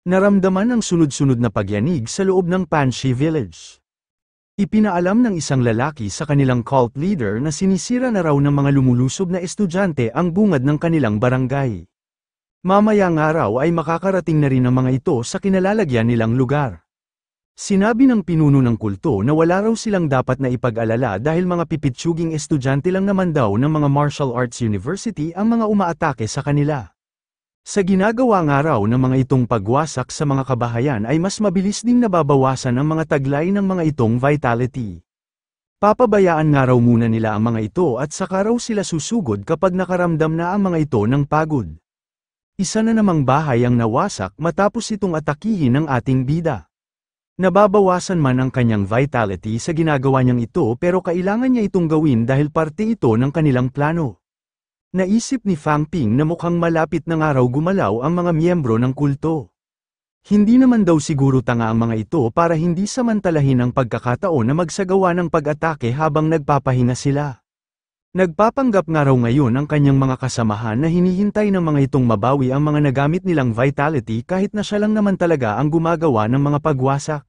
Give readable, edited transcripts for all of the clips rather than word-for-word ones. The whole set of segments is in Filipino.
Naramdaman ang sunod-sunod na pagyanig sa loob ng Panshi Village. Ipinaalam ng isang lalaki sa kanilang cult leader na sinisira na raw ng mga lumulusob na estudyante ang bungad ng kanilang barangay. Mamayang araw ay makakarating na rin ang mga ito sa kinalalagyan nilang lugar. Sinabi ng pinuno ng kulto na wala raw silang dapat na ipag-alala dahil mga pipitsuging estudyante lang naman daw ng mga martial arts university ang mga umaatake sa kanila. Sa ginagawa nga raw ng mga itong pagwasak sa mga kabahayan ay mas mabilis ding nababawasan ang mga taglay ng mga itong vitality. Papabayaan nga raw muna nila ang mga ito at saka raw sila susugod kapag nakaramdam na ang mga ito ng pagod. Isa na namang bahay ang nawasak matapos itong atakihin ng ating bida. Nababawasan man ang kanyang vitality sa ginagawa niyang ito pero kailangan niya itong gawin dahil parte ito ng kanilang plano. Naisip ni Fang Ping na mukhang malapit na nga raw gumalaw ang mga miyembro ng kulto. Hindi naman daw siguro tanga ang mga ito para hindi samantalahin ang pagkakataon na magsagawa ng pag-atake habang nagpapahinga sila. Nagpapanggap nga raw ngayon ang kanyang mga kasamahan na hinihintay ng mga itong mabawi ang mga nagamit nilang vitality kahit na siya lang naman talaga ang gumagawa ng mga pagwasak.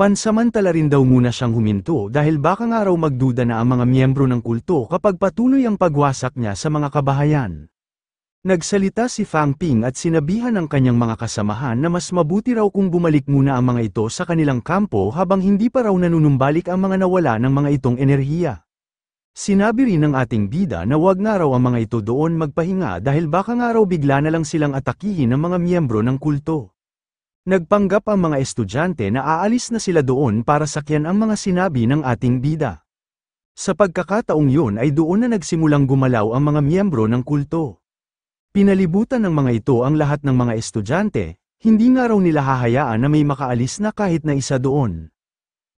Pansamantala rin daw muna siyang huminto dahil baka nga raw magduda na ang mga miyembro ng kulto kapag patuloy ang pagwasak niya sa mga kabahayan. Nagsalita si Fang Ping at sinabihan ng kanyang mga kasamahan na mas mabuti raw kung bumalik muna ang mga ito sa kanilang kampo habang hindi pa raw nanunumbalik ang mga nawala ng mga itong enerhiya. Sinabi rin ng ating bida na wag nga raw ang mga ito doon magpahinga dahil baka nga raw bigla na lang silang atakihin ng mga miyembro ng kulto. Nagpanggap ang mga estudyante na aalis na sila doon para sakyan ang mga sinabi ng ating bida. Sa pagkakataong yun ay doon na nagsimulang gumalaw ang mga miyembro ng kulto. Pinalibutan ng mga ito ang lahat ng mga estudyante, hindi nga raw nila hahayaan na may makaalis na kahit na isa doon.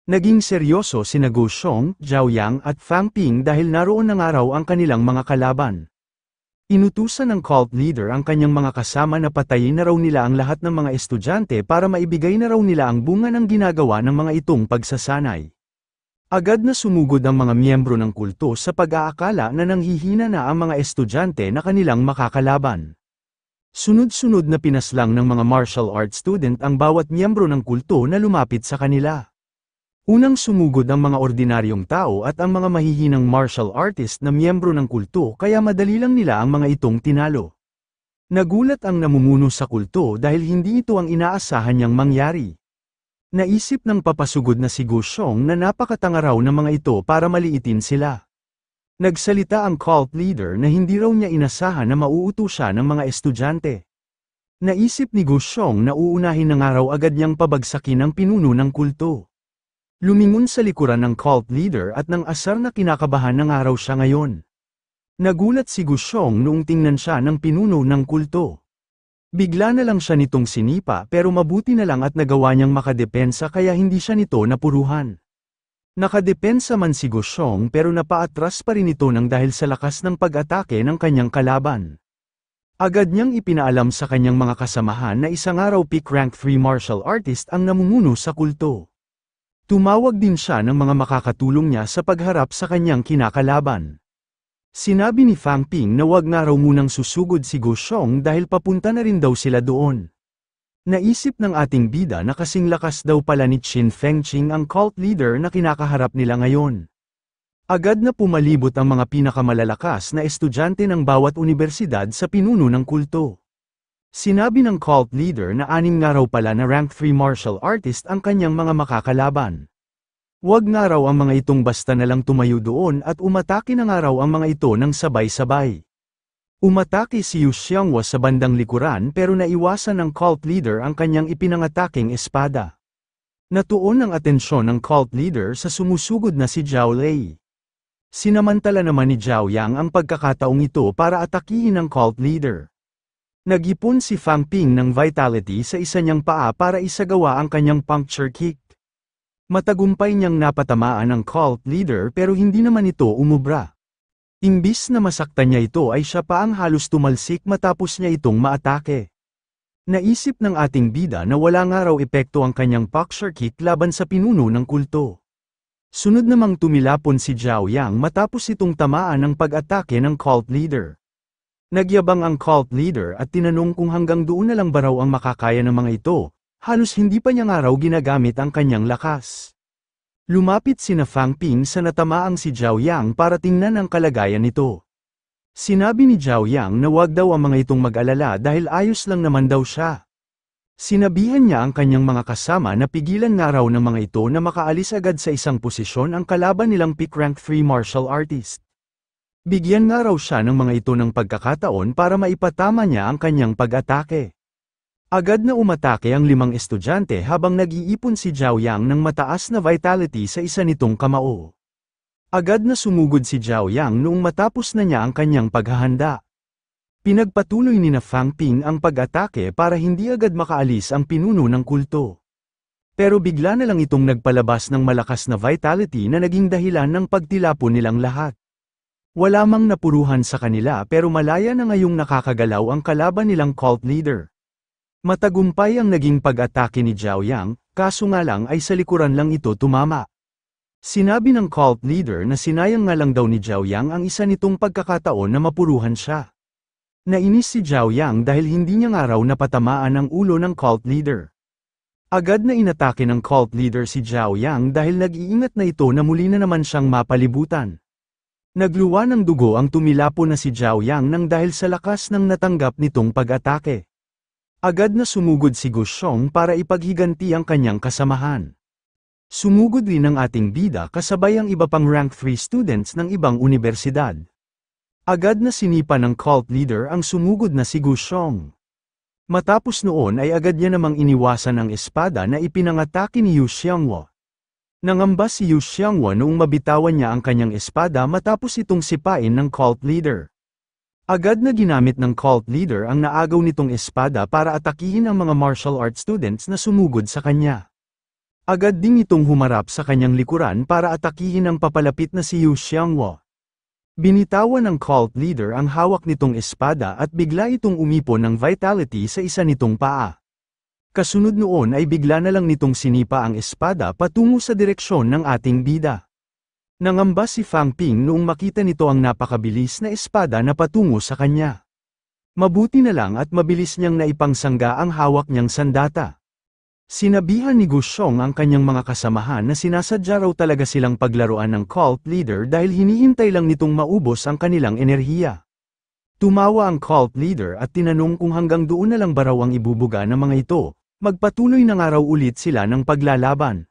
Naging seryoso sina Go Xiong, Zhao Yang at Fang Ping dahil naroon na nga raw ang kanilang mga kalaban. Inutusan ng cult leader ang kanyang mga kasama na patayin na raw nila ang lahat ng mga estudyante para maibigay na raw nila ang bunga ng ginagawa ng mga itong pagsasanay. Agad na sumugod ang mga miyembro ng kulto sa pag-aakala na nanghihina na ang mga estudyante na kanilang makakalaban. Sunod-sunod na pinaslang ng mga martial arts student ang bawat miyembro ng kulto na lumapit sa kanila. Unang sumugod ang mga ordinaryong tao at ang mga mahihinang martial artist na miyembro ng kulto kaya madali lang nila ang mga itong tinalo. Nagulat ang namumuno sa kulto dahil hindi ito ang inaasahan niyang mangyari. Naisip ng papasugod na si Go Xiong na napakatanga raw ng mga ito para maliitin sila. Nagsalita ang cult leader na hindi raw niya inasahan na mauuto siya ng mga estudyante. Naisip ni Go Xiong na uunahin na nga raw agad niyang pabagsakin ang pinuno ng kulto. Lumingon sa likuran ng cult leader at nang asar na kinakabahan ng araw siya ngayon. Nagulat si Go Xiong noong tingnan siya ng pinuno ng kulto. Bigla na lang siya nitong sinipa pero mabuti na lang at nagawa niyang makadepensa kaya hindi siya nito napuruhan. Nakadepensa man si Go Xiong pero napaatras pa rin ito nang dahil sa lakas ng pag-atake ng kanyang kalaban. Agad niyang ipinaalam sa kanyang mga kasamahan na isang araw peak rank 3 martial artist ang namumuno sa kulto. Tumawag din siya ng mga makakatulong niya sa pagharap sa kanyang kinakalaban. Sinabi ni Fang Ping na wag nga raw munang susugod si Go Xiong dahil papunta na rin daw sila doon. Naisip ng ating bida na kasing lakas daw pala ni Qin Fengqing ang cult leader na kinakaharap nila ngayon. Agad na pumalibot ang mga pinakamalalakas na estudyante ng bawat universidad sa pinuno ng kulto. Sinabi ng cult leader na 6 nga raw pala na rank 3 martial artist ang kanyang mga makakalaban. Wag nga raw ang mga itong basta na lang tumayo doon at umatake na nga raw ang mga ito ng sabay-sabay. Umatake si Yu Xianghua sa bandang likuran pero naiwasan ng cult leader ang kanyang ipinangataking espada. Natuon ang atensyon ng cult leader sa sumusugod na si Zhao Lei. Sinamantala naman ni Zhao Yang ang pagkakataong ito para atakihin ang cult leader. Nag-ipon si Fang Ping ng vitality sa isa niyang paa para isagawa ang kanyang puncture kick. Matagumpay niyang napatamaan ang cult leader pero hindi naman ito umubra. Imbis na masaktan niya ito ay siya pa ang halos tumalsik matapos niya itong maatake. Naisip ng ating bida na wala nga raw epekto ang kanyang puncture kick laban sa pinuno ng kulto. Sunod namang tumilapon si Zhao Yang matapos itong tamaan ng pag-atake ng cult leader. Nagyabang ang cult leader at tinanong kung hanggang doon na lang ba raw ang makakaya ng mga ito, halos hindi pa niya nga raw ginagamit ang kanyang lakas. Lumapit sina Fang Ping sa natamaang si Zhao Yang para tingnan ang kalagayan nito. Sinabi ni Zhao Yang na wag daw ang mga itong mag-alala dahil ayos lang naman daw siya. Sinabihan niya ang kanyang mga kasama na pigilan nga raw ng mga ito na makaalis agad sa isang posisyon ang kalaban nilang peak rank 3 martial artist. Bigyan nga raw siya ng mga ito ng pagkakataon para maipatama niya ang kanyang pag-atake. Agad na umatake ang 5 estudyante habang nag-iipon si Zhao Yang ng mataas na vitality sa isa nitong kamao. Agad na sumugod si Zhao Yang noong matapos na niya ang kanyang paghahanda. Pinagpatuloy ni na Fang Ping ang pag-atake para hindi agad makaalis ang pinuno ng kulto. Pero bigla na lang itong nagpalabas ng malakas na vitality na naging dahilan ng pagtilapon nilang lahat. Wala mang napuruhan sa kanila pero malaya na ngayong nakakagalaw ang kalaban nilang cult leader. Matagumpay ang naging pag-atake ni Zhao Yang, kaso nga lang ay sa likuran lang ito tumama. Sinabi ng cult leader na sinayang nga lang daw ni Zhao Yang ang isa nitong pagkakataon na mapuruhan siya. Nainis si Zhao Yang dahil hindi niya nga raw napatamaan ang ulo ng cult leader. Agad na inatake ng cult leader si Zhao Yang dahil nag-iingat na ito na muli na naman siyang mapalibutan. Nagluwa ng dugo ang tumilapo na si Zhao Yang nang dahil sa lakas ng natanggap nitong pag-atake. Agad na sumugod si Gu Xiong para ipaghiganti ang kanyang kasamahan. Sumugod rin ang ating bida kasabay ang iba pang rank 3 students ng ibang universidad. Agad na sinipa ng cult leader ang sumugod na si Gu Xiong. Matapos noon ay agad niya namang iniwasan ang espada na ipinangatake ni Yu Xiangwo. Nangamba si Yu Xiangwo noong mabitawan niya ang kanyang espada matapos itong sipain ng cult leader. Agad na ginamit ng cult leader ang naagaw nitong espada para atakihin ang mga martial arts students na sumugod sa kanya. Agad ding itong humarap sa kanyang likuran para atakihin ang papalapit na si Yu Xiangwo. Binitawan ng cult leader ang hawak nitong espada at bigla itong umipon ng vitality sa isa nitong paa. Kasunod noon ay bigla na lang nitong sinipa ang espada patungo sa direksyon ng ating bida. Nangamba si Fang Ping noong makita nito ang napakabilis na espada na patungo sa kanya. Mabuti na lang at mabilis niyang naipangsangga ang hawak niyang sandata. Sinabihan ni Gu Xiong ang kanyang mga kasamahan na sinasadya raw talaga silang paglaruan ng cult leader dahil hinihintay lang nitong maubos ang kanilang enerhiya. Tumawa ang cult leader at tinanong kung hanggang doon na lang ba raw ang ibubuga ng mga ito, magpatuloy na nga raw ulit sila ng paglalaban.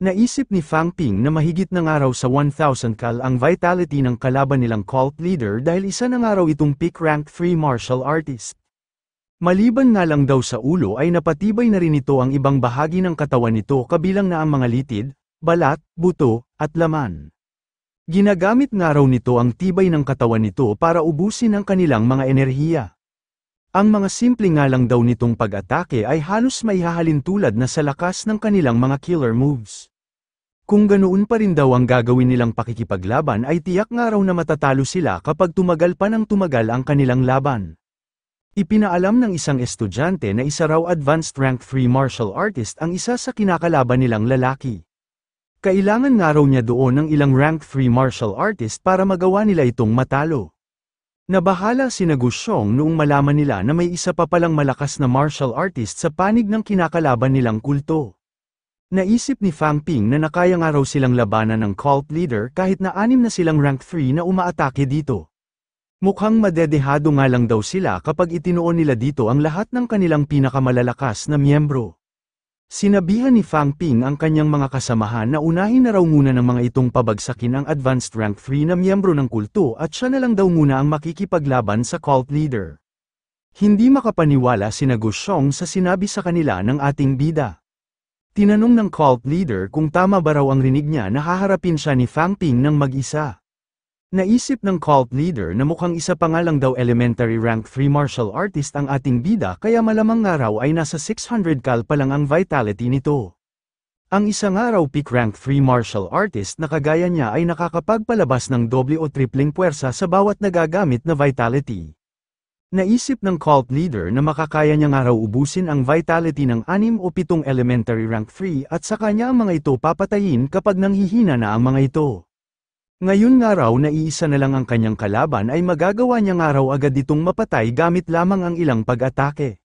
Naisip ni Fang Ping na mahigit na nga raw sa 1,000 kal ang vitality ng kalaban nilang cult leader dahil isa na nga raw itong peak rank 3 martial artist. Maliban nga lang daw sa ulo ay napatibay na rin ito ang ibang bahagi ng katawan nito kabilang na ang mga litid, balat, buto, at laman. Ginagamit nga raw nito ang tibay ng katawan nito para ubusin ang kanilang mga enerhiya. Ang mga simple nga lang daw nitong pag-atake ay halos maihahalin tulad na sa lakas ng kanilang mga killer moves. Kung ganoon pa rin daw ang gagawin nilang pakikipaglaban ay tiyak nga raw na matatalo sila kapag tumagal pa ng tumagal ang kanilang laban. Ipinaalam ng isang estudyante na isa raw advanced rank 3 martial artist ang isa sa kinakalaban nilang lalaki. Kailangan nga raw niya doon ng ilang rank 3 martial artist para magawa nila itong matalo. Nabahala si Gu Xiong noong malaman nila na may isa pa palang malakas na martial artist sa panig ng kinakalaban nilang kulto. Naisip ni Fang Ping na nakaya nga raw silang labanan ng cult leader kahit na 6 na silang rank 3 na umaatake dito. Mukhang madedehado nga lang daw sila kapag itinuon nila dito ang lahat ng kanilang pinakamalalakas na miyembro. Sinabihan ni Fang Ping ang kanyang mga kasamahan na unahin na raw muna ng mga itong pabagsakin ang advanced rank 3 na miyembro ng kulto at siya na lang daw muna ang makikipaglaban sa cult leader. Hindi makapaniwala si Gu Xiong sa sinabi sa kanila ng ating bida. Tinanong ng cult leader kung tama ba raw ang rinig niya na haharapin siya ni Fang Ping ng mag-isa. Naisip ng cult leader na mukhang isa pa nga lang daw elementary rank 3 martial artist ang ating bida kaya malamang nga raw ay nasa 600 kal pa lang ang vitality nito. Ang isa nga raw peak rank 3 martial artist na kagaya niya ay nakakapagpalabas ng doble o tripling puwersa sa bawat nagagamit na vitality. Naisip ng cult leader na makakaya niya nga raw ubusin ang vitality ng 6 o 7 elementary rank 3 at sa kanya ang mga ito papatayin kapag nanghihina na ang mga ito. Ngayon nga raw na iisa na lang ang kanyang kalaban ay magagawa niya nga raw agad itong mapatay gamit lamang ang ilang pag-atake.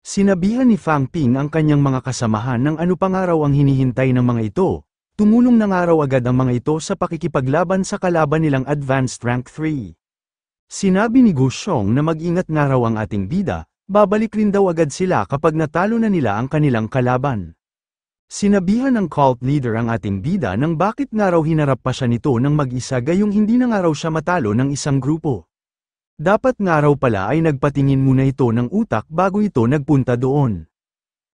Sinabihan ni Fang Ping ang kanyang mga kasamahan ng ano pa nga raw ang hinihintay ng mga ito, tumulong na nga raw agad ang mga ito sa pakikipaglaban sa kalaban nilang Advanced Rank 3. Sinabi ni Gu Xiong na mag-ingat nga raw ang ating bida, babalik rin daw agad sila kapag natalo na nila ang kanilang kalaban. Sinabihan ng cult leader ang ating bida nang bakit nga raw hinarap pa siya nito ng mag-isa gayong hindi na nga raw siya matalo ng isang grupo. Dapat nga raw pala ay nagpatingin muna ito ng utak bago ito nagpunta doon.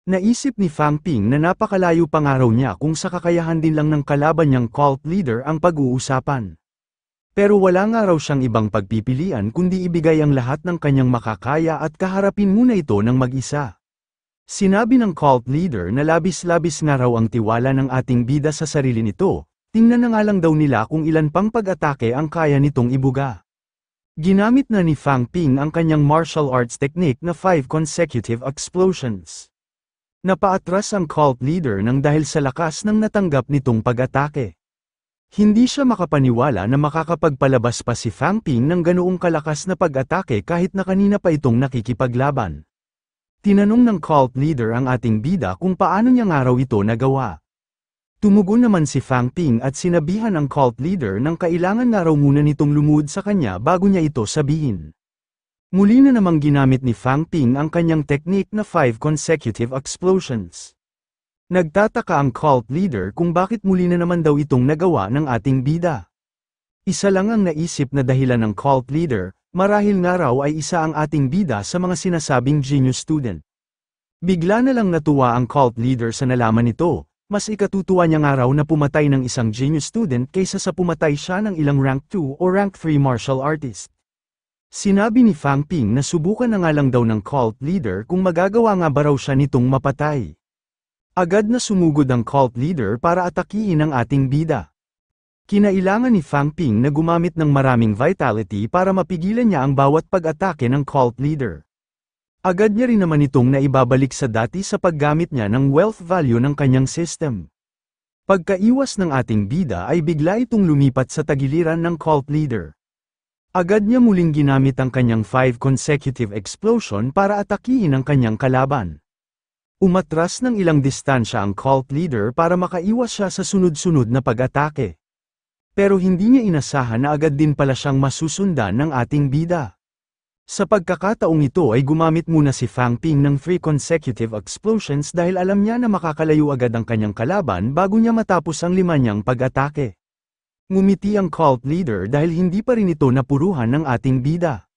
Naisip ni Fang Ping na napakalayo pa nga raw niya kung sa kakayahan din lang ng kalaban niyang cult leader ang pag-uusapan. Pero wala nga raw siyang ibang pagpipilian kundi ibigay ang lahat ng kanyang makakaya at kaharapin muna ito ng mag-isa. Sinabi ng cult leader na labis-labis nga raw ang tiwala ng ating bida sa sarili nito, tingnan na nga lang daw nila kung ilan pang pag-atake ang kaya nitong ibuga. Ginamit na ni Fang Ping ang kanyang martial arts technique na 5 consecutive explosions. Napaatras ang cult leader nang dahil sa lakas ng natanggap nitong pag-atake. Hindi siya makapaniwala na makakapagpalabas pa si Fang Ping ng ganoong kalakas na pag-atake kahit na kanina pa itong nakikipaglaban. Tinanong ng cult leader ang ating bida kung paano niya nga raw ito nagawa. Tumugon naman si Fang Ping at sinabihan ang cult leader nang kailangan nga raw muna nitong lumuhod sa kanya bago niya ito sabihin. Muli na namang ginamit ni Fang Ping ang kanyang technique na 5 consecutive explosions. Nagtataka ang cult leader kung bakit muli na naman daw itong nagawa ng ating bida. Isa lang ang naisip na dahilan ng cult leader, marahil nga raw ay isa ang ating bida sa mga sinasabing genius student. Bigla na lang natuwa ang cult leader sa nalaman nito, mas ikatutuwa niya nga raw na pumatay ng isang genius student kaysa sa pumatay siya ng ilang rank 2 o rank 3 martial artist. Sinabi ni Fang Ping na subukan na nga lang daw ng cult leader kung magagawa nga ba raw siya nitong mapatay. Agad na sumugod ang cult leader para atakihin ang ating bida. Kinailangan ni Fang Ping na gumamit ng maraming vitality para mapigilan niya ang bawat pag-atake ng cult leader. Agad niya rin naman itong naibabalik sa dati sa paggamit niya ng wealth value ng kanyang system. Pagkaiwas ng ating bida ay bigla itong lumipat sa tagiliran ng cult leader. Agad niya muling ginamit ang kanyang 5 consecutive explosion para atakihin ang kanyang kalaban. Umatras ng ilang distansya ang cult leader para makaiwas siya sa sunod-sunod na pag-atake. Pero hindi niya inasahan na agad din pala siyang masusundan ng ating bida. Sa pagkakataong ito ay gumamit muna si Fang Ping ng 3 consecutive explosions dahil alam niya na makakalayo agad ang kanyang kalaban bago niya matapos ang 5 niyang pag-atake. Ngumiti ang cult leader dahil hindi pa rin ito napuruhan ng ating bida.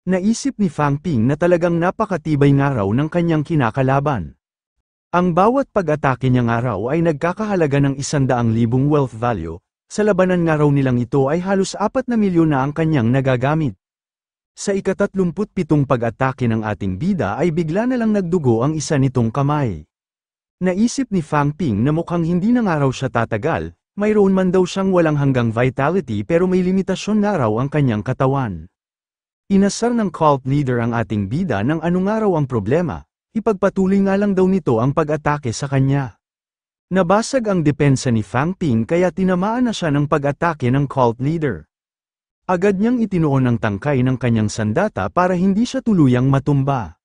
Naisip ni Fang Ping na talagang napakatibay nga raw ng kanyang kinakalaban. Ang bawat pag-atake niya nga raw ay nagkakahalaga ng 100,000 wealth value, sa labanan nga raw nilang ito ay halos 4 na milyon na ang kanyang nagagamit. Sa ika-37 pag-atake ng ating bida ay bigla na lang nagdugo ang isa nitong kamay. Naisip ni Fang Ping na mukhang hindi na nga raw siya tatagal, mayroon man daw siyang walang hanggang vitality pero may limitasyon nga raw ang kanyang katawan. Inasar ng cult leader ang ating bida ng ano nga raw ang problema. Ipagpatuloy nga lang daw nito ang pag-atake sa kanya. Nabasag ang depensa ni Fang Ping kaya tinamaan na siya ng pag-atake ng cult leader. Agad niyang itinuon ang tangkay ng kanyang sandata para hindi siya tuluyang matumba.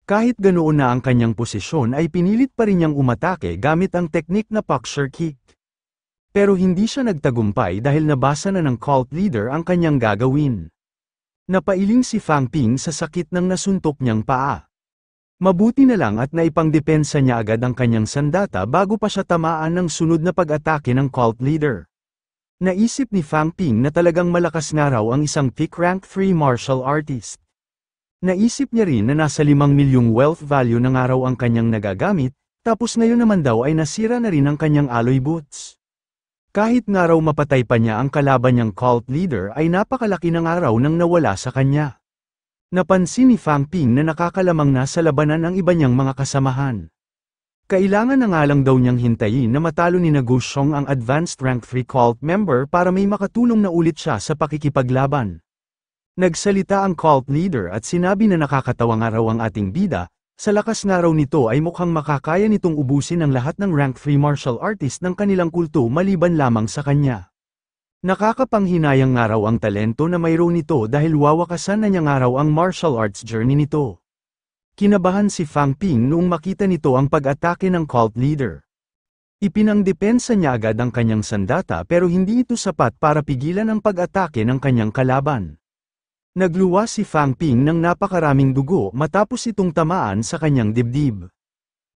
Kahit ganoon na ang kanyang posisyon ay pinilit pa rin niyang umatake gamit ang teknik na puncture kick. Pero hindi siya nagtagumpay dahil nabasa na ng cult leader ang kanyang gagawin. Napailing si Fang Ping sa sakit ng nasuntok niyang paa. Mabuti na lang at naipangdepensa niya agad ang kanyang sandata bago pa siya tamaan ng sunod na pag-atake ng cult leader. Naisip ni Fang Ping na talagang malakas nga raw ang isang peak rank 3 martial artist. Naisip niya rin na nasa 5 milyong wealth value na nga raw ang kanyang nagagamit, tapos ngayon naman daw ay nasira na rin ang kanyang alloy boots. Kahit nga raw mapatay pa niya ang kalaban niyang cult leader ay napakalaki na nga raw nang nawala sa kanya. Napansin ni Fang Ping na nakakalamang na sa labanan ang iba niyang mga kasamahan. Kailangan na nga lang daw niyang hintayin na matalo ni Gu Xiong ang advanced rank 3 cult member para may makatulong na ulit siya sa pakikipaglaban. Nagsalita ang cult leader at sinabi na nakakatawa nga raw ang ating bida, sa lakas nga raw nito ay mukhang makakaya nitong ubusin ang lahat ng rank 3 martial artist ng kanilang kulto maliban lamang sa kanya. Nakakapanghinayang nga raw ang talento na mayroon nito dahil wawakasan na niya nga raw ang martial arts journey nito. Kinabahan si Fang Ping noong makita nito ang pag-atake ng cult leader. Ipinangdepensa niya agad ang kanyang sandata pero hindi ito sapat para pigilan ang pag-atake ng kanyang kalaban. Nagluwa si Fang Ping ng napakaraming dugo matapos itong tamaan sa kanyang dibdib.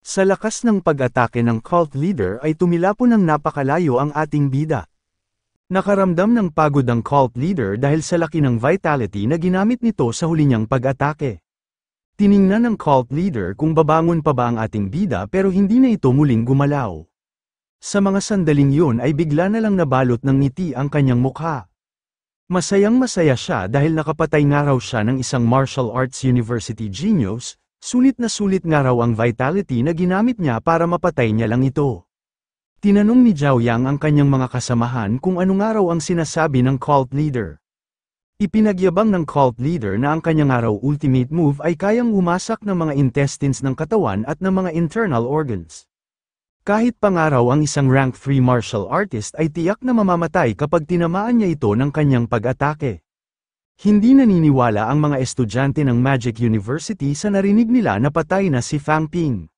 Sa lakas ng pag-atake ng cult leader ay tumilapon ng napakalayo ang ating bida. Nakaramdam ng pagod ang cult leader dahil sa laki ng vitality na ginamit nito sa huli niyang pag-atake. Tiningnan ng cult leader kung babangon pa ba ang ating bida pero hindi na ito muling gumalaw. Sa mga sandaling yun ay bigla na lang nabalot ng ngiti ang kanyang mukha. Masayang-masaya siya dahil nakapatay nga raw siya ng isang martial arts university genius, sulit na sulit nga raw ang vitality na ginamit niya para mapatay niya lang ito. Tinanong ni Zhao Yang ang kanyang mga kasamahan kung ano nga raw ang sinasabi ng cult leader. Ipinagyabang ng cult leader na ang kanyang nga raw ultimate move ay kayang umasak ng mga intestines ng katawan at ng mga internal organs. Kahit pa nga raw ang isang rank 3 martial artist ay tiyak na mamamatay kapag tinamaan niya ito ng kanyang pag-atake. Hindi naniniwala ang mga estudyante ng Magic University sa narinig nila na patay na si Fang Ping.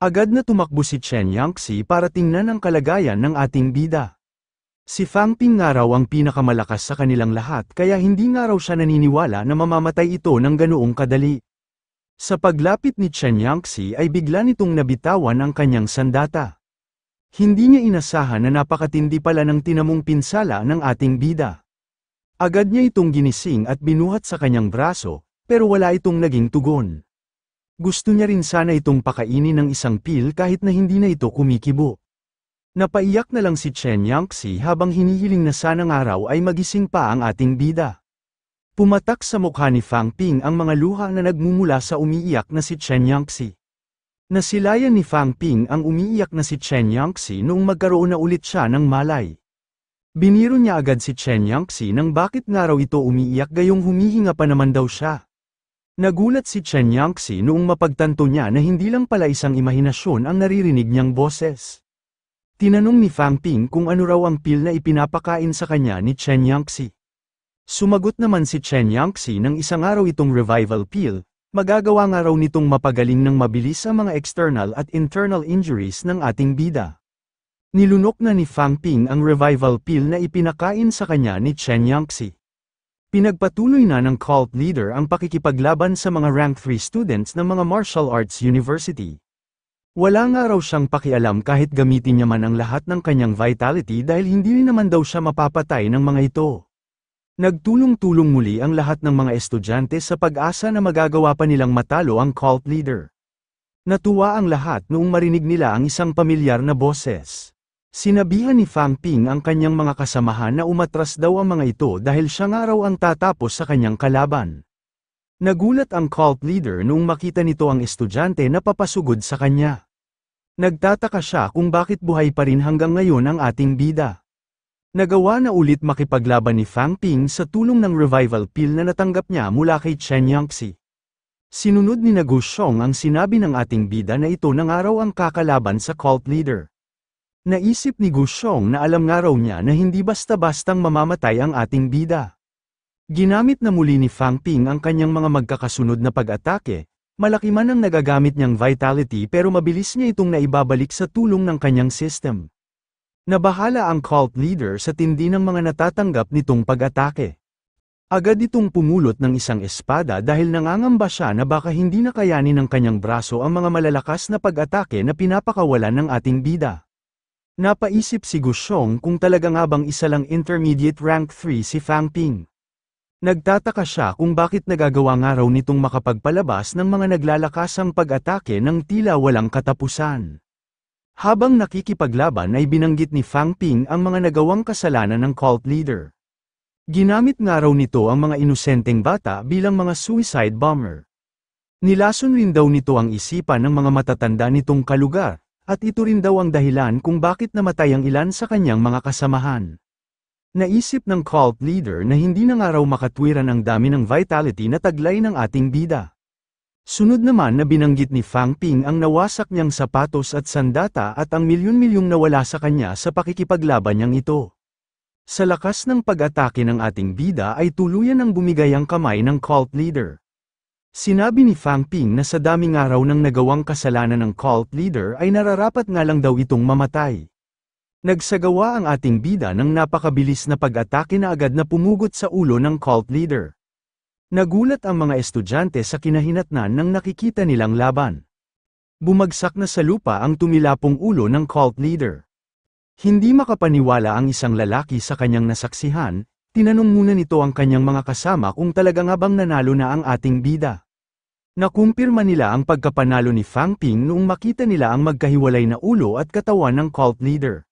Agad na tumakbo si Chen Yangxi para tingnan ang kalagayan ng ating bida. Si Fang Ping nga raw ang pinakamalakas sa kanilang lahat kaya hindi nga raw siya naniniwala na mamamatay ito ng ganoong kadali. Sa paglapit ni Chen Yangxi ay bigla nitong nabitawan ang kanyang sandata. Hindi niya inasahan na napakatindi pala ng tinamong pinsala ng ating bida. Agad niya itong ginising at binuhat sa kanyang braso, pero wala itong naging tugon. Gusto niya rin sana itong pakainin ng isang pil kahit na hindi na ito kumikibo. Napaiyak na lang si Chen Yangxi habang hinihiling na sanang araw ay magising pa ang ating bida. Pumatak sa mukha ni Fang Ping ang mga luha na nagmumula sa umiiyak na si Chen Yangxi. Nasilayan ni Fang Ping ang umiiyak na si Chen Yangxi noong magkaroon na ulit siya ng malay. Biniro niya agad si Chen Yangxi nang bakit nga raw ito umiiyak gayong humihinga pa naman daw siya. Nagulat si Chen Yangxi noong mapagtanto niya na hindi lang pala isang imahinasyon ang naririnig niyang boses. Tinanong ni Fang Ping kung ano raw ang pil na ipinapakain sa kanya ni Chen Yangxi. Sumagot naman si Chen Yangxi ng isang araw itong revival pill, magagawa nga raw nitong mapagaling ng mabilis ang mga external at internal injuries ng ating bida. Nilunok na ni Fang Ping ang revival pill na ipinakain sa kanya ni Chen Yangxi. Pinagpatuloy na ng cult leader ang pakikipaglaban sa mga rank 3 students ng mga martial arts university. Wala nga raw siyang pakialam kahit gamitin niya man ang lahat ng kanyang vitality dahil hindi rin naman daw siya mapapatay ng mga ito. Nagtulong-tulong muli ang lahat ng mga estudyante sa pag-asa na magagawa pa nilang matalo ang cult leader. Natuwa ang lahat noong marinig nila ang isang pamilyar na boses. Sinabihan ni Fang Ping ang kanyang mga kasamahan na umatras daw ang mga ito dahil siya nga raw ang tatapos sa kanyang kalaban. Nagulat ang cult leader noong makita nito ang estudyante na papasugod sa kanya. Nagtataka siya kung bakit buhay pa rin hanggang ngayon ang ating bida. Nagawa na ulit makipaglaban ni Fang Ping sa tulong ng revival pill na natanggap niya mula kay Chen Yangxi. Sinunod ni Gu Xiong ang sinabi ng ating bida na ito ng araw ang kakalaban sa cult leader. Naisip ni Gu Xiong na alam nga raw niya na hindi basta-bastang mamamatay ang ating bida. Ginamit na muli ni Fang Ping ang kanyang mga magkakasunod na pag-atake, malaki man ang nagagamit niyang vitality pero mabilis niya itong naibabalik sa tulong ng kanyang system. Nabahala ang cult leader sa tindi ng mga natatanggap nitong pag-atake. Agad itong pumulot ng isang espada dahil nangangamba siya na baka hindi na kayanin ng kanyang braso ang mga malalakas na pag-atake na pinapakawalan ng ating bida. Napaisip si Gu Xiong kung talaga nga bang isa lang intermediate rank 3 si Fang Ping. Nagtataka siya kung bakit nagagawa nga raw nitong makapagpalabas ng mga naglalakasang pag-atake ng tila walang katapusan. Habang nakikipaglaban ay binanggit ni Fang Ping ang mga nagawang kasalanan ng cult leader. Ginamit nga raw nito ang mga inosenteng bata bilang mga suicide bomber. Nilason rin daw nito ang isipan ng mga matatanda nitong kalugar, at ito rin daw ang dahilan kung bakit namatay ang ilan sa kanyang mga kasamahan. Naisip ng cult leader na hindi na nga raw makatwiran ang dami ng vitality na taglay ng ating bida. Sunod naman na binanggit ni Fang Ping ang nawasak niyang sapatos at sandata at ang milyon-milyong nawala sa kanya sa pakikipaglaban niyang ito. Sa lakas ng pag-atake ng ating bida ay tuluyan ng bumigay ang kamay ng cult leader. Sinabi ni Fang Ping na sa daming araw ng nagawang kasalanan ng cult leader ay nararapat nga lang daw itong mamatay. Nagsagawa ang ating bida ng napakabilis na pag-atake na agad na pumugot sa ulo ng cult leader. Nagulat ang mga estudyante sa kinahinatnan nang nakikita nilang laban. Bumagsak na sa lupa ang tumilapong ulo ng cult leader. Hindi makapaniwala ang isang lalaki sa kanyang nasaksihan, tinanong muna nito ang kanyang mga kasama kung talaga nga bang nanalo na ang ating bida. Nakumpirma nila ang pagkapanalo ni Fang Ping noong makita nila ang magkahiwalay na ulo at katawan ng cult leader.